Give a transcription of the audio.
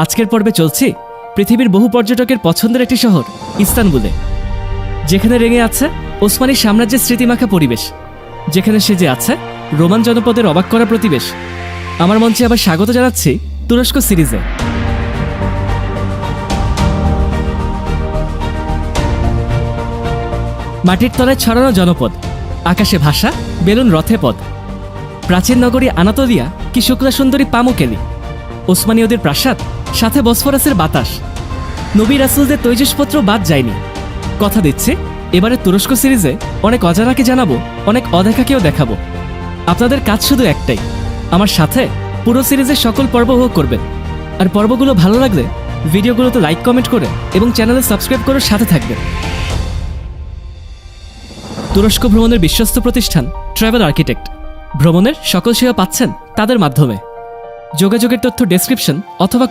আজকের পর্বে চলছি পৃথিবীর বহু পর্যটকের পছন্দের একটি শহর ইস্তানবুলে, যেখানে রেঙে আছে ওসমানী সাম্রাজ্যের স্মৃতিমাখা পরিবেশ, যেখানে সেজে আছে রোমান জনপদের অবাক করা প্রতিবেশ। আমার মঞ্চে আবার স্বাগত জানাচ্ছি তুরস্ক সিরিজে। মাটির তলায় ছড়ানো জনপদ, আকাশে ভাষা বেলুন রথে পথ। প্রাচীন নগরী আনাতোলিয়া কি শুক্লা সুন্দরী পামুকেলি, ওসমানীয়দের প্রাসাদ, সাথে বসফরাসের বাতাস। নবী রাসূলদের তৈজসপত্র বাদ যায়নি। কথা দিচ্ছি এবারে তুরস্ক সিরিজে অনেক অজানাকে জানাবো, অনেক অদেখাকেও দেখাবো। আপনাদের কাজ শুধু একটাই, আমার সাথে পুরো সিরিজের সকল পর্ব উপভোগ করবেন। আর পর্বগুলো ভালো লাগলে ভিডিওগুলোতে লাইক কমেন্ট করে এবং চ্যানেলে সাবস্ক্রাইব করে সাথে থাকবেন। তুরস্ক ভ্রমণের বিশ্বস্ত প্রতিষ্ঠান ট্রাভেল আর্কিটেক্ট। ভ্রমণের সকল সেবা পাচ্ছেন তাদের মাধ্যমে। যোগাযোগের তথ্য ডেসক্রিপশন অথবা